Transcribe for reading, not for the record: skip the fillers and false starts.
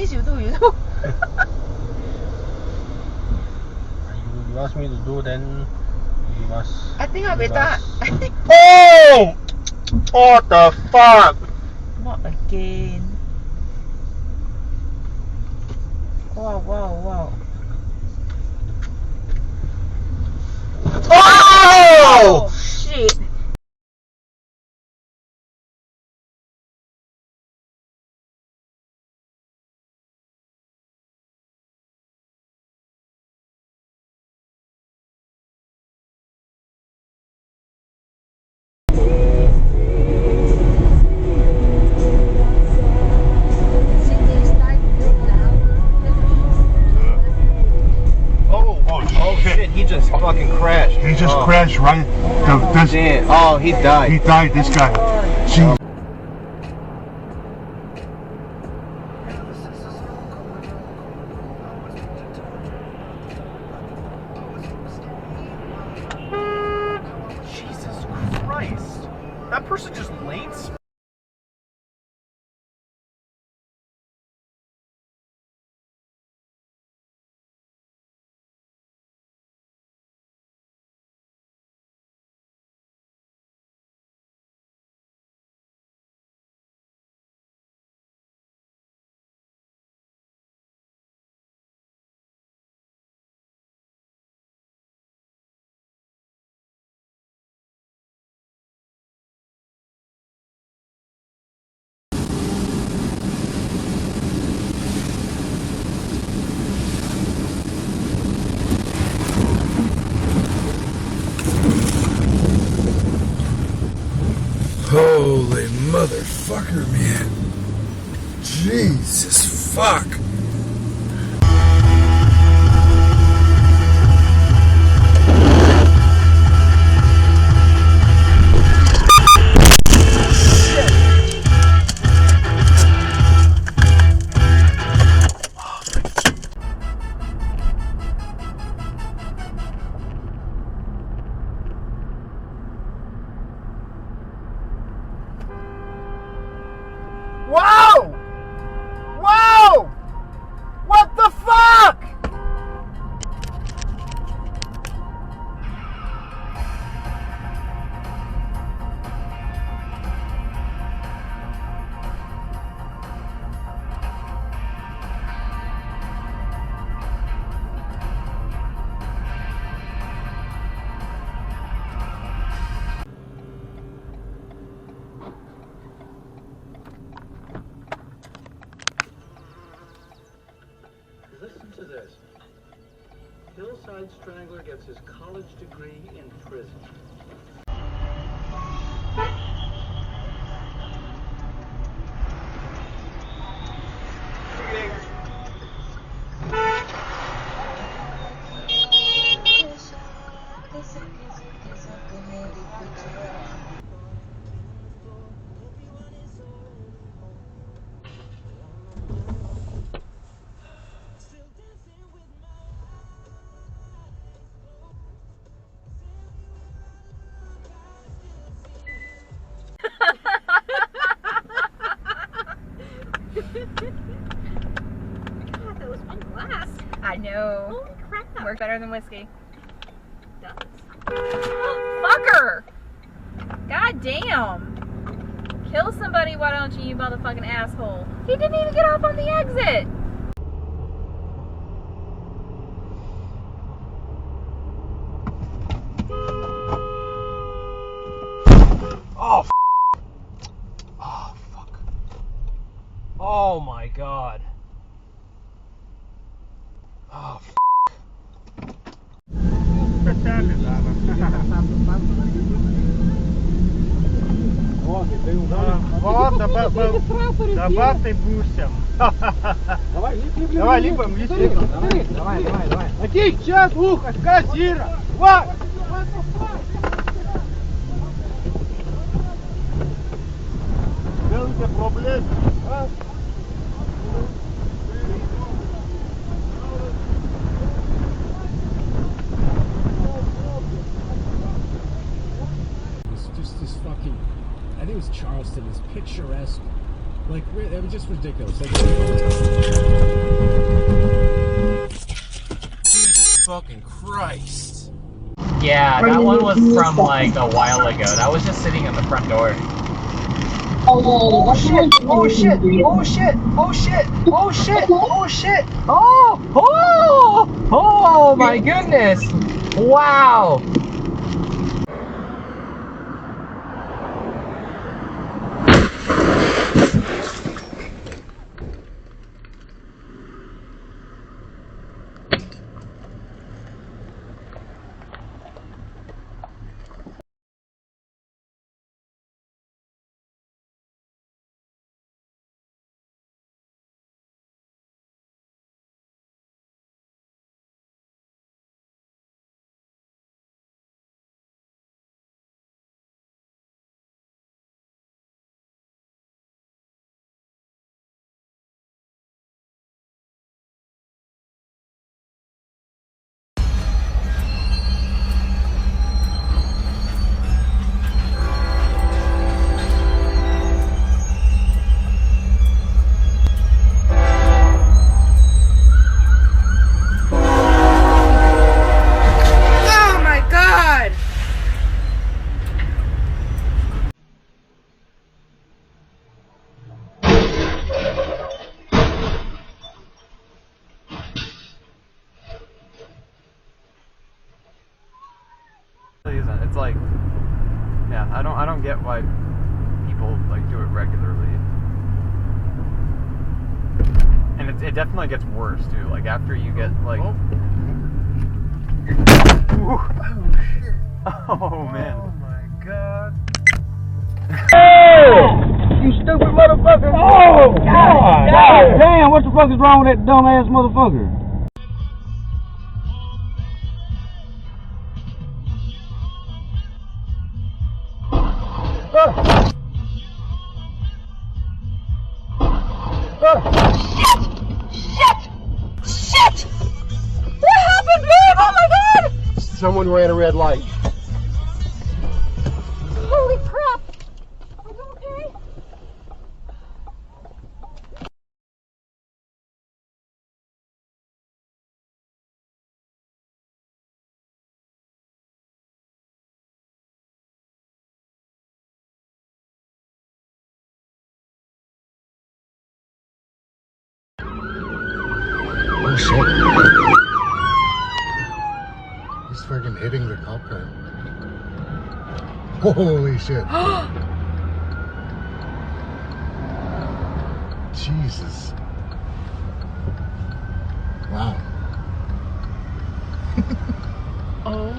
You do. You ask me to do, then you must. I think I'll be done. Oh! What the fuck? Not again. Wow. Oh! Shit. Oh shit, he just fucking crashed. He just crashed right. Oh, he died. He died, this guy. Jeez. Jesus Christ. That person just lane smacked. Holy motherfucker, man. Jesus fuck. Whoa! Whoa! What the fuck? Listen to this. Hillside Strangler gets his college degree in prison. God, that was one glass. I know. Holy crap. Works better than whiskey. Does. Fucker! God damn. Kill somebody, why don't you motherfucking asshole? He didn't even get off on the exit. Oh, oh, fuck. Oh my god. Oh, Вот, добавьте бусем. Давай, липом, липом. Давай. Окей, сейчас, ухо, кассира. Вот. Делайте проблем. Just this fucking, I think it was Charleston, this picturesque, like, it was just ridiculous. Like, fucking Christ. Yeah, that one was from like a while ago. That was just sitting at the front door. Oh shit! Oh shit! Oh shit! Oh shit! Oh shit! Oh shit! Oh! Oh! Oh my goodness! Wow! It's like, yeah, I don't get why people like do it regularly, and it definitely gets worse too. Like after you get like, oh shit, oh man, oh my god, You stupid motherfucker! Oh God! God damn! What the fuck is wrong with that dumb ass motherfucker? Shit! What happened, babe? Oh my god! Someone ran a red light. Holy crap! Are you okay? Oh shit. He's freaking hitting the cop car. Holy shit. Jesus. Wow. Oh